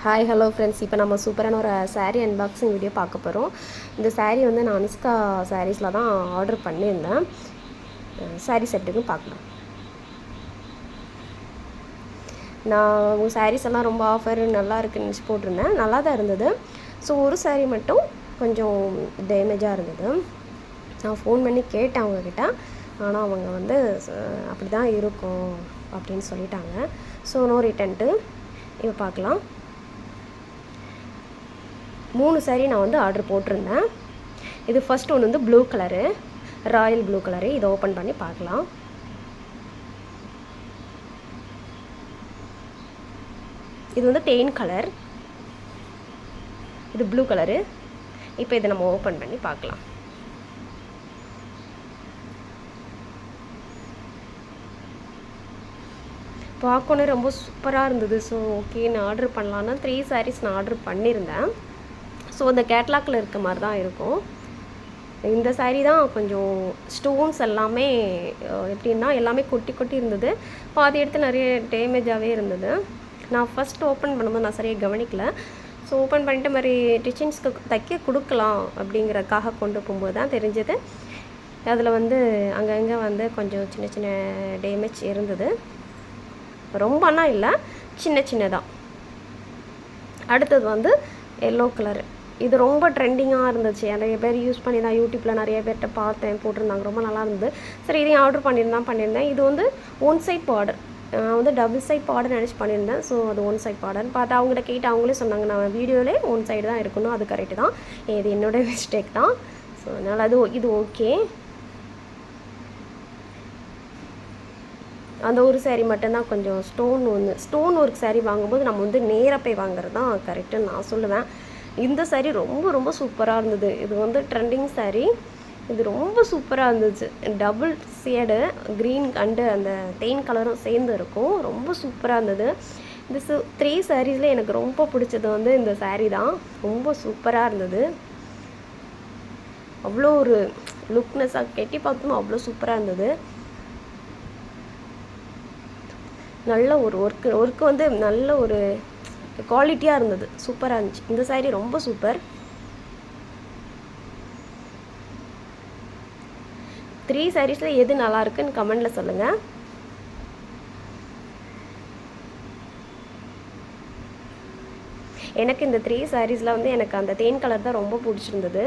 Hi hello friends, இப்போ நம்ம சூப்பரான ஒரு சாரீ அன்பாக்சிங் வீடியோ பார்க்க போகிறோம். இந்த சாரீ வந்து நான் அனுஷ்கா சாரீஸில் தான் ஆர்டர் பண்ணியிருந்தேன். சாரீஸ் எப்படின்னு பார்க்கலாம். நான் உங்கள் சாரீஸ் எல்லாம் ரொம்ப ஆஃபர் நல்லா இருக்குன்னு நினச்சி போட்டிருந்தேன். நல்லா தான் இருந்தது. ஸோ ஒரு சாரீ மட்டும் கொஞ்சம் டேமேஜாக இருந்தது. நான் ஃபோன் பண்ணி கேட்டேன் அவங்கக்கிட்ட. ஆனால் அவங்க வந்து அப்படி தான் இருக்கும் அப்படின்னு சொல்லிட்டாங்க. So no returned. இப்போ பார்க்கலாம். 3 சாரீ நான் வந்து ஆர்டர் போட்டிருந்தேன். இது ஃபர்ஸ்ட் ஒன்று வந்து blue colour, Royal blue colour. இதை ஓப்பன் பண்ணி பார்க்கலாம். இது வந்து தேன் கலர், இது ப்ளூ கலரு. இப்போ இதை நம்ம ஓப்பன் பண்ணி பார்க்கலாம். பார்க்கணும் ரொம்ப சூப்பராக இருந்தது. ஸோ ஓகே, நான் ஆர்டர் பண்ணலான்னா 3 சாரீஸ் நான் ஆர்டர் பண்ணியிருந்தேன். ஸோ அந்த கேட்லாக்கில் இருக்க மாதிரி தான் இருக்கும். இந்த சாரீ தான் கொஞ்சம் ஸ்டோன்ஸ் எல்லாமே எப்படின்னா எல்லாமே கொட்டி கொட்டி இருந்தது. பாதி இடத்துல நிறைய டேமேஜாகவே இருந்தது. நான் ஃபஸ்ட் ஓப்பன் பண்ணும்போது நான் சரியாக கவனிக்கல. ஸோ ஓப்பன் பண்ணிட்டு மாதிரி டிசைன்ஸ்க்கு தைக்க கொடுக்கலாம் அப்படிங்கிறதுக்காக கொண்டு போகும்போது தான் தெரிஞ்சது. அதில் வந்து அங்கங்கே வந்து கொஞ்சம் சின்ன சின்ன டேமேஜ் இருந்தது. ரொம்பனா இல்லை, சின்ன சின்னதாக. அடுத்தது வந்து எல்லோ கலரு. இது ரொம்ப ட்ரெண்டிங்காக இருந்துச்சு. நிறைய பேர் யூஸ் பண்ணி தான் யூடியூப்பில் நிறைய பேர்கிட்ட பார்த்தேன், போட்டிருந்தாங்க. ரொம்ப நல்லா இருந்தது. சரி, இதையும் ஆர்டர் பண்ணியிருந்தேன். இது வந்து ஒன் சைட் பார்டர். நான் வந்து டபுள் சைட் பார்டர் நினச்சி பண்ணியிருந்தேன். ஸோ அது ஒன் சைட் பார்டர்னு பார்த்தா அவங்கள்ட்ட கேட்டு அவங்களே சொன்னாங்க, நான் வீடியோவிலே ஒன் சைடு தான் இருக்கணும். அது கரெக்டு தான். இது என்னோடய மிஸ்டேக் தான். ஸோ அதனால் இது ஓகே. அந்த ஒரு சாரீ மட்டும்தான் கொஞ்சம் ஸ்டோன் ஒர்க் சாரீ வாங்கும்போது நம்ம வந்து நேராக போய் வாங்குறது தான் கரெக்டுன்னு நான் சொல்லுவேன். இந்த சாரீ ரொம்ப ரொம்ப சூப்பராக இருந்தது. இது வந்து ட்ரெண்டிங் சாரீ. இது ரொம்ப சூப்பராக இருந்துச்சு. டபுள் ஷேடு க்ரீன் அண்டு அந்த தேன் கலரும் சேர்ந்து இருக்கும். ரொம்ப சூப்பராக இருந்தது. இந்த 3 சாரீஸில் எனக்கு ரொம்ப பிடிச்சது வந்து இந்த சாரீ தான். ரொம்ப சூப்பராக இருந்தது. அவ்வளோ ஒரு லுக்னஸாக கெட்டி பார்த்தோம், அவ்வளோ சூப்பராக இருந்தது. நல்ல ஒரு ஒர்க்கு வந்து நல்ல ஒரு குவாலிட்டியாக இருந்தது. சூப்பராக இருந்துச்சு. இந்த சாரீ ரொம்ப சூப்பர். 3 சாரீஸில் எது நல்லா இருக்குன்னு கமெண்டில் சொல்லுங்கள். எனக்கு இந்த 3 சாரீஸில் வந்து எனக்கு அந்த தேன் கலர் தான் ரொம்ப பிடிச்சிருந்தது.